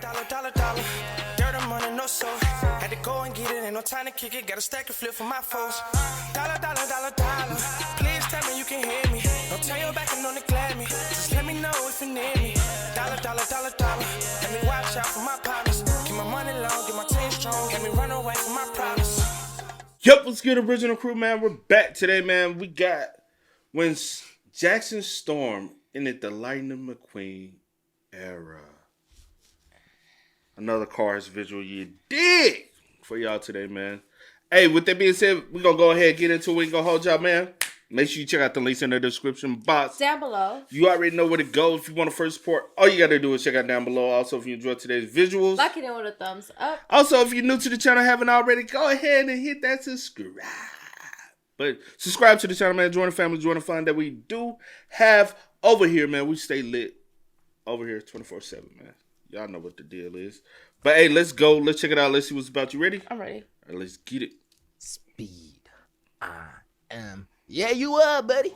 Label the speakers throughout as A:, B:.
A: Dollar. Dirt and money, no soul. Had to go and get it, ain't no time to kick it. Got a stack of flip for my foes. Dollar. Please tell me you can hear me. Don't turn your back and don't neglect me. Just let me know if you need me. Dollar. Let me watch out for my partners. Keep my money long, get my team strong. Let me run away from my problems.
B: Yep, what's good, original crew, man? We're back today, man. We got when Jackson Storm ended the Lightning McQueen era. Another Cars visual you dig for y'all today, man. Hey, with that being said, we're going to go ahead and get into it. We ain't going to hold y'all, man. Make sure you check out the links in the description box.
C: Down below.
B: You already know where to go. If you want to first support, all you got to do is check out down below. Also, if you enjoyed today's visuals.
C: Like it with a thumbs up.
B: Also, if you're new to the channel, haven't already, go ahead and hit that subscribe. But subscribe to the channel, man. Join the family, join the fun that we do have over here, man. We stay lit over here 24/7, man. Y'all know what the deal is. But, hey, let's go. Let's check it out. Let's see what's about. You ready?
C: I'm ready.
B: All right, let's get it.
D: Speed. I am. Yeah, you are, buddy.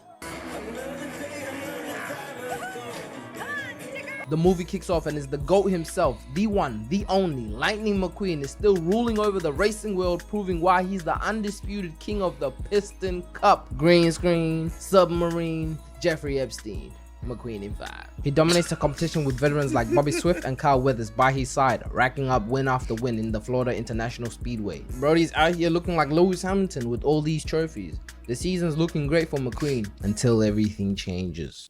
D: The movie kicks off and is the GOAT himself, the one, the only, Lightning McQueen is still ruling over the racing world, proving why he's the undisputed king of the Piston Cup. Green screen, submarine, Jeffrey Epstein. McQueen in 5. He dominates the competition with veterans like Bobby Swift and Carl Weathers by his side, racking up win after win in the Florida International Speedway. Brody's out here looking like Lewis Hamilton with all these trophies. The season's looking great for McQueen until everything changes.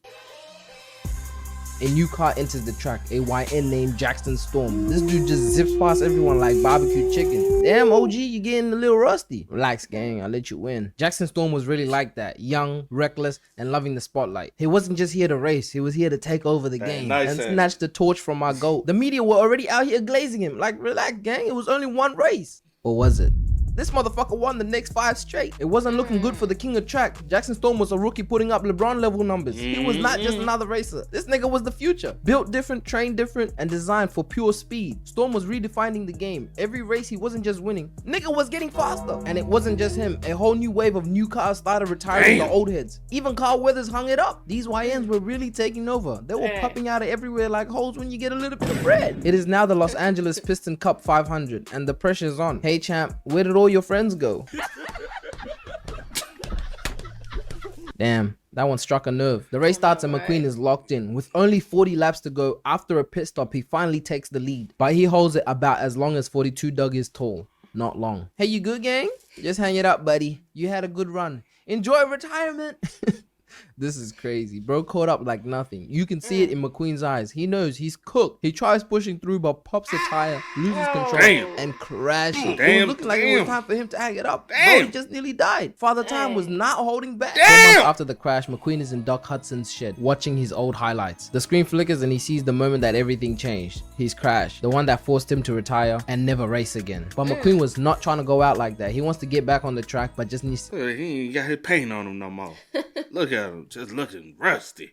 D: A new car enters the track, a YN named Jackson Storm. This dude just zips past everyone like barbecue chicken. Damn, OG, you getting a little rusty. Relax, gang, I'll let you win. Jackson Storm was really like that. Young, reckless, and loving the spotlight. He wasn't just here to race, he was here to take over the game and snatch the torch from our GOAT. The media were already out here glazing him. Like, relax, gang, it was only one race. Or was it? This motherfucker won the next 5 straight. It wasn't looking good for the king of track. Jackson Storm was a rookie putting up LeBron level numbers. He was not just another racer. This nigga was the future. Built different, trained different, and designed for pure speed. Storm was redefining the game. Every race he wasn't just winning. Nigga was getting faster. And it wasn't just him. A whole new wave of new cars started retiring the old heads. Even Carl Weathers hung it up. These YNs were really taking over. They were popping out of everywhere like holes when you get a little bit of bread. It is now the Los Angeles Piston Cup 500 and the pressure's on. Hey champ, where did all your friends go? Damn, that one struck a nerve. The race starts and McQueen is locked in. With only 40 laps to go, after a pit stop, he finally takes the lead. But he holds it about as long as 42 Doug is tall. Not long. Hey, you good, gang? Just hang it up, buddy. You had a good run. Enjoy retirement. This is crazy. Bro caught up like nothing. You can see it in McQueen's eyes. He knows he's cooked. He tries pushing through but pops a tire, loses control, and crashes. It was looking like it was time for him to hang it up. Bro, he just nearly died. Father Time was not holding back. 4 months after the crash, McQueen is in Doc Hudson's shed, watching his old highlights. The screen flickers and he sees the moment that everything changed. His crash, the one that forced him to retire and never race again. But McQueen was not trying to go out like that. He wants to get back on the track, but just needs to...
B: He ain't got his paint on him no more. Look at him, just looking rusty.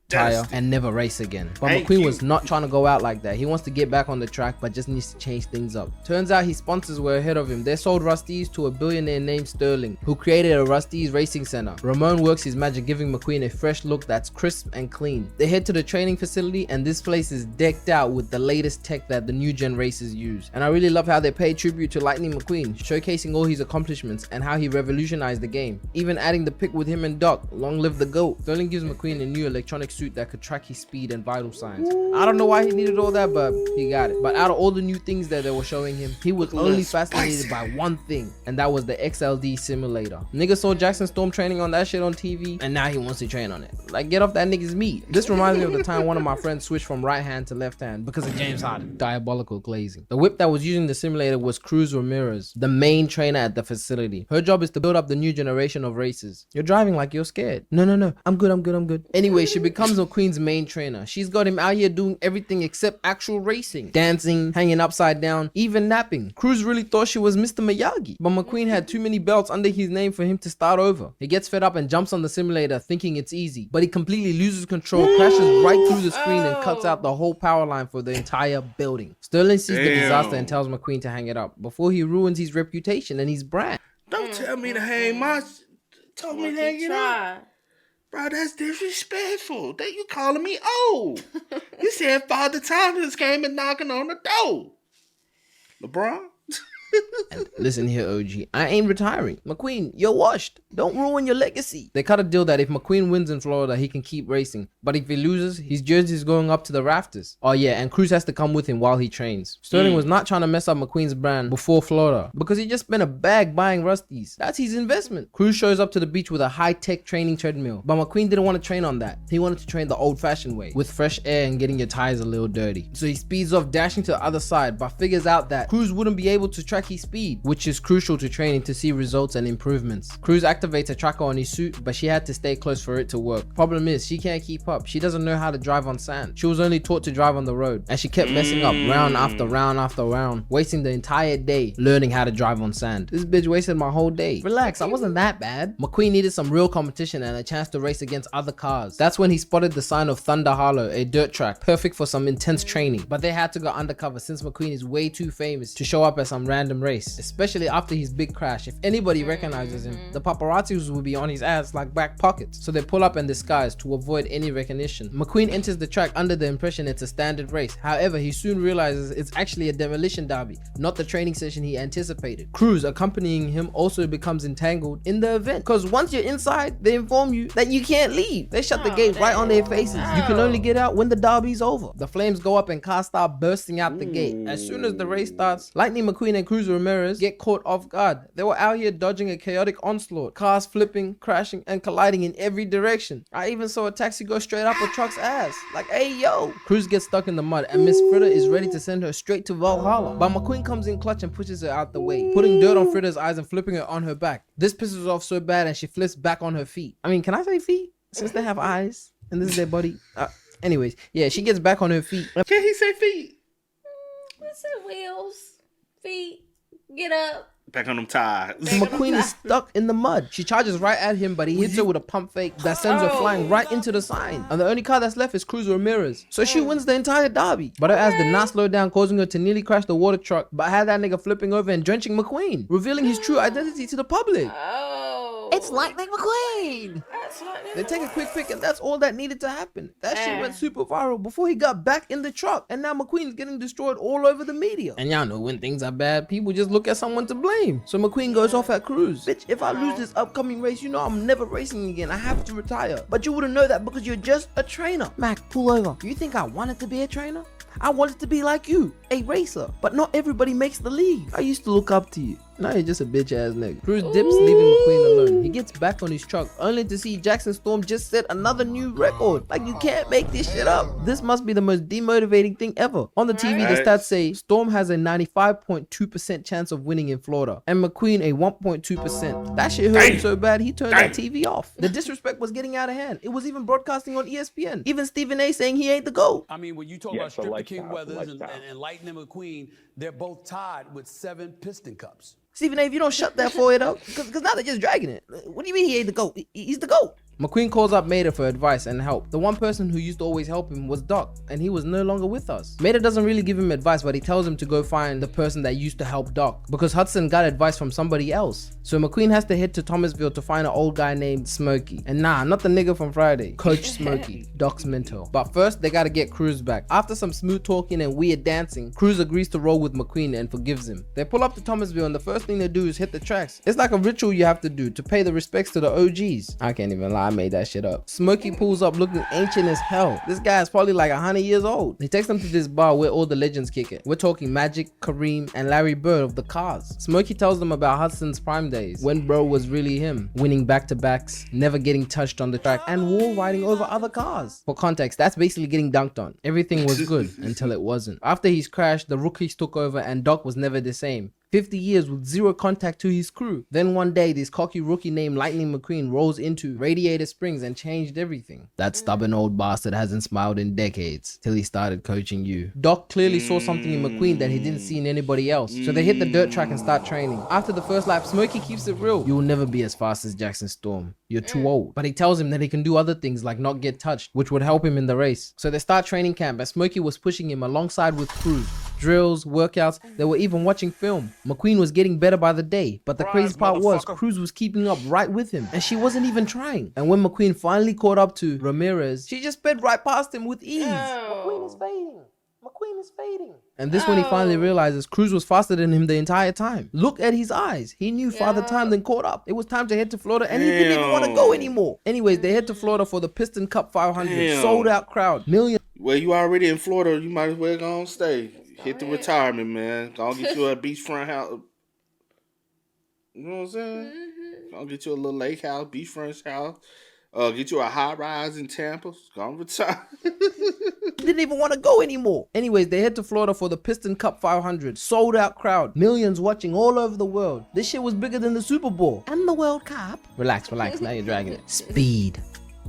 D: Tire and never race again. But McQueen was not trying to go out like that. He wants to get back on the track but just needs to change things up. Turns out his sponsors were ahead of him. They sold Rusty's to a billionaire named Sterling, who created a Rusty's racing center. Ramon works his magic, giving McQueen a fresh look that's crisp and clean. They head to the training facility and this place is decked out with the latest tech that the new gen racers use. And I really love how they pay tribute to Lightning McQueen, showcasing all his accomplishments and how he revolutionized the game. Even adding the pic with him and Doc. Long live the GOAT. Sterling gives McQueen a new electronic suit that could track his speed and vital signs. I don't know why he needed all that, but he got it. But out of all the new things that they were showing him, he was only fascinated by one thing, and that was the XLD simulator. Nigga saw Jackson Storm training on that shit on TV, and now he wants to train on it. Like, get off that nigga's meat. This reminds me of the time one of my friends switched from right hand to left hand because of James Harden. Diabolical glazing. The whip that was using the simulator was Cruz Ramirez, the main trainer at the facility. Her job is to build up the new generation of racers. You're driving like you're scared. No, I'm good. Anyway, she becomes McQueen's main trainer. She's got him out here doing everything except actual racing. Dancing, hanging upside down, even napping. Cruz really thought she was Mr. Miyagi. But McQueen had too many belts under his name for him to start over. He gets fed up and jumps on the simulator thinking it's easy. But he completely loses control, crashes right through the screen and cuts out the whole power line for the entire building. Sterling sees the disaster and tells McQueen to hang it up before he ruins his reputation and his brand.
B: Don't tell me to hang my... Told me to hang it up. Bro, that's disrespectful. That you calling me old. You said Father Time just came and knocking on the door. LeBron?
D: And listen here, OG, I ain't retiring. McQueen, you're washed. Don't ruin your legacy. They cut a deal that if McQueen wins in Florida, he can keep racing. But if he loses, his jersey is going up to the rafters. Oh yeah, and Cruz has to come with him while he trains. Sterling was not trying to mess up McQueen's brand before Florida because he just spent a bag buying Rusties. That's his investment. Cruz shows up to the beach with a high-tech training treadmill. But McQueen didn't want to train on that. He wanted to train the old-fashioned way, with fresh air and getting your tires a little dirty. So he speeds off, dashing to the other side, but figures out that Cruz wouldn't be able to track his speed, which is crucial to training to see results and improvements. Cruz activates a tracker on his suit, but she had to stay close for it to work. Problem is, she can't keep up. She doesn't know how to drive on sand. She was only taught to drive on the road, and she kept messing up round after round after round, wasting the entire day learning how to drive on sand. This bitch wasted my whole day. Relax, I wasn't that bad. McQueen needed some real competition and a chance to race against other cars. That's when he spotted the sign of Thunder Hollow, a dirt track, perfect for some intense training. But they had to go undercover since McQueen is way too famous to show up at some random race, especially after his big crash. If anybody recognizes him, the paparazzis will be on his ass like back pockets. So they pull up in disguise to avoid any recognition. McQueen enters the track under the impression it's a standard race. However, he soon realizes it's actually a demolition derby, not the training session he anticipated. Cruz, accompanying him, also becomes entangled in the event, because once you're inside, they inform you that you can't leave. They shut the gate right on their faces. You can only get out when the derby's over. The flames go up and cars start bursting out the gate. As soon as the race starts, Lightning McQueen and Cruz Ramirez get caught off guard. They were out here dodging a chaotic onslaught, cars flipping, crashing, and colliding in every direction. I even saw a taxi go straight up a truck's ass. Like, hey yo! Cruz gets stuck in the mud and Miss Fritter is ready to send her straight to Valhalla. But McQueen comes in clutch and pushes her out the way, putting dirt on Fritter's eyes and flipping her on her back. This pisses her off so bad and she flips back on her feet. I mean, can I say feet? Since they have eyes and this is their body. Anyways, yeah, she gets back on her feet.
B: Can he say feet?
C: Listen, wheels, feet, get up.
B: Back on them tires.
D: McQueen is stuck in the mud. She charges right at him, but he hits her with a pump fake that sends her flying right into the sign. And the only car that's left is Cruz Ramirez. So she wins the entire derby. But her ass did not slow down, causing her to nearly crash the water truck, but had that nigga flipping over and drenching McQueen, revealing his true identity to the public.
C: Oh.
D: It's Lightning McQueen. They take a quick pic and that's all that needed to happen. That shit went super viral before he got back in the truck. And now McQueen's getting destroyed all over the media. And y'all know when things are bad, people just look at someone to blame. So McQueen goes off at Cruz. Bitch, if I lose this upcoming race, you know I'm never racing again. I have to retire. But you wouldn't know that because you're just a trainer. Mac, pull over. You think I wanted to be a trainer? I wanted to be like you, a racer. But not everybody makes the league. I used to look up to you. Now you're just a bitch ass nigga. Cruz dips, leaving McQueen alone. He gets back on his truck, only to see Jackson Storm just set another new record. Like, you can't make this shit up. This must be the most demotivating thing ever. On the TV, the stats say Storm has a 95.2% chance of winning in Florida, and McQueen a 1.2%. That shit hurt him so bad, he turned that TV off. The disrespect was getting out of hand. It was even broadcasting on ESPN. Even Stephen A saying he ain't the GOAT.
E: I mean, when you talk about Stripper King Weathers and Lightning McQueen, they're both tied with 7 Piston Cups.
D: Stephen A, if you don't shut that forehead up, because now they're just dragging it. What do you mean he ain't the GOAT? He's the GOAT. McQueen calls up Mater for advice and help. The one person who used to always help him was Doc, and he was no longer with us. Mater doesn't really give him advice, but he tells him to go find the person that used to help Doc, because Hudson got advice from somebody else. So McQueen has to head to Thomasville to find an old guy named Smokey. And nah, not the nigga from Friday. Coach Smokey, Doc's mentor. But first, they gotta get Cruz back. After some smooth talking and weird dancing, Cruz agrees to roll with McQueen and forgives him. They pull up to Thomasville, and the first thing they do is hit the tracks. It's like a ritual you have to do to pay the respects to the OGs. I can't even lie, I made that shit up. Smokey pulls up looking ancient as hell. This guy is probably like 100 years old. He takes them to this bar where all the legends kick it. We're talking Magic, Kareem, and Larry Bird of the cars. Smokey tells them about Hudson's prime days, when bro was really him, winning back-to-backs, never getting touched on the track, and wall riding over other cars. For context, that's basically getting dunked on. Everything was good until it wasn't. After his crash, the rookies took over and Doc was never the same. 50 years with zero contact to his crew. Then one day, this cocky rookie named Lightning McQueen rolls into Radiator Springs and changed everything. That stubborn old bastard hasn't smiled in decades till he started coaching you. Doc clearly saw something in McQueen that he didn't see in anybody else. So they hit the dirt track and start training. After the first lap, Smokey keeps it real. You'll never be as fast as Jackson Storm. You're too old. But he tells him that he can do other things like not get touched, which would help him in the race. So they start training camp and Smokey was pushing him alongside with Cruz. drills, workouts. They were even watching film. McQueen was getting better by the day, but the crazy part was Cruz was keeping up right with him, and she wasn't even trying. And when McQueen finally caught up to Ramirez, she just sped right past him with ease. McQueen is fading. McQueen is fading. And this when he finally realizes Cruz was faster than him the entire time. Look at his eyes. He knew farther time than caught up. It was time to head to Florida, and he didn't even want to go anymore. Anyways, they head to Florida for the Piston Cup 500. Sold out crowd. Millions.
B: Well, you already in Florida. You might as well go on stay. Hit the retirement, man. Go get you a beachfront house. You know what I'm saying? Go get you a little lake house, beachfront house. Get you a high rise in Tampa. Go on retire.
D: Didn't even want to go anymore. Anyways, they head to Florida for the Piston Cup 500. Sold out crowd. Millions watching all over the world. This shit was bigger than the Super Bowl. And the World Cup. Relax. Now you're dragging it. Speed.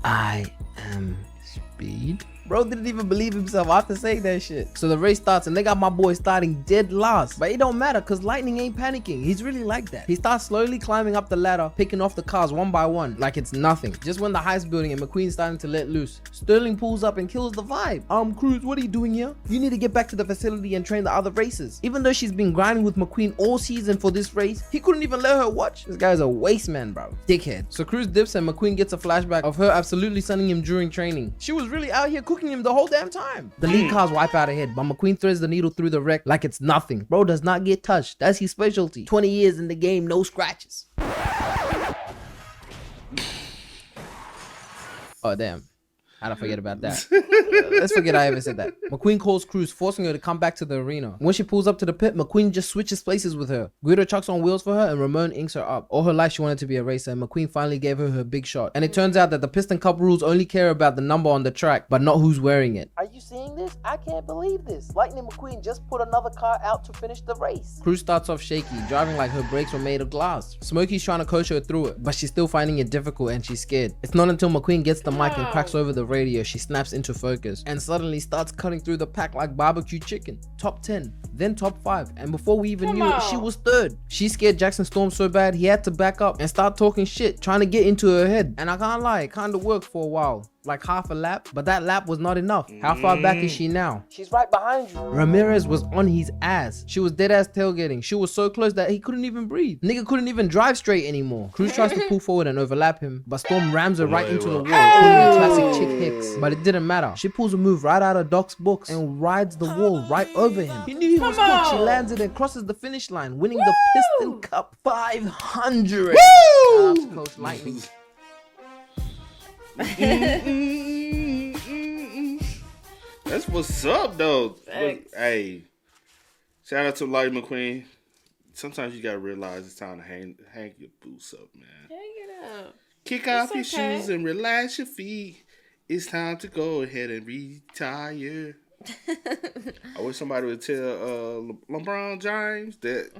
D: I am speed. Bro didn't even believe himself after saying that shit. So the race starts and they got my boy starting dead last. But it don't matter because Lightning ain't panicking. He's really like that. He starts slowly climbing up the ladder, picking off the cars one by one like it's nothing. Just when the heist building and McQueen's starting to let loose, Sterling pulls up and kills the vibe. Cruz, what are you doing here? You need to get back to the facility and train the other racers. Even though she's been grinding with McQueen all season for this race, he couldn't even let her watch. This guy's a waste man, bro. Dickhead. So Cruz dips and McQueen gets a flashback of her absolutely sunning him during training. She was really out here cooking him the whole damn time. The lead cars wipe out ahead, but McQueen threads the needle through the wreck like it's nothing. Bro does not get touched. That's his specialty. 20 years in the game, no scratches. Oh, damn. How'd I forget about that? Let's forget I ever said that. McQueen calls Cruz, forcing her to come back to the arena. When she pulls up to the pit, McQueen just switches places with her. Guido chucks on wheels for her and Ramon inks her up. All her life she wanted to be a racer, and McQueen finally gave her her big shot. And it turns out that the Piston Cup rules only care about the number on the track, but not who's wearing it. Are you seeing this? I can't believe this. Lightning McQueen just put another car out to finish the race. Cruz starts off shaky, driving like her brakes were made of glass. Smokey's trying to coach her through it, but she's still finding it difficult and she's scared. It's not until McQueen gets the mic and cracks over the radio she snaps into focus and suddenly starts cutting through the pack like barbecue chicken. Top 10, then top 5, and before we even knew it, she was third. She scared Jackson Storm so bad he had to back up and start talking shit, trying to get into her head. And I can't lie, it kind of worked for a while. Like half a lap, but that lap was not enough. How far back is she now? She's right behind you. Ramirez was on his ass. She was dead ass tailgating. She was so close that he couldn't even breathe. Nigga couldn't even drive straight anymore. Cruz tries to pull forward and overlap him, but Storm rams her right into the wall, pulling a classic chick hicks. But it didn't matter. She pulls a move right out of Doc's books and rides the wall right over him. He knew he was cooked. She lands it and crosses the finish line, winning the Piston Cup 500. Shout out to Coach Lightning.
B: That's what's up, though. Look, hey, shout out to Light McQueen. Sometimes you gotta realize it's time to hang your boots up, man.
C: Hang it up.
B: Kick off your shoes and relax your feet. It's time to go ahead and retire. I wish somebody would tell LeBron James that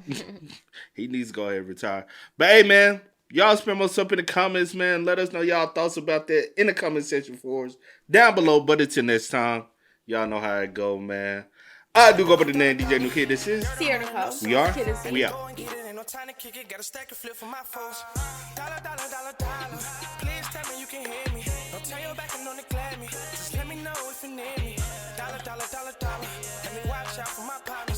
B: he needs to go ahead and retire. But hey, man. Y'all spam us up in the comments, man. Let us know y'all thoughts about that in the comment section for us down below. But until next time, y'all know how it go, man. I do go by the name DJ New Kid. This is
C: Sierra Nicole.
B: We are.
C: Kiddin'
B: We out.
A: No time to kick it, got a stack of flip for my foes. Dollar. Please tell me you can hear me. Don't turn your back and don't neglect me. Just let me know if you need me. Dollar. Let me watch out for my partner.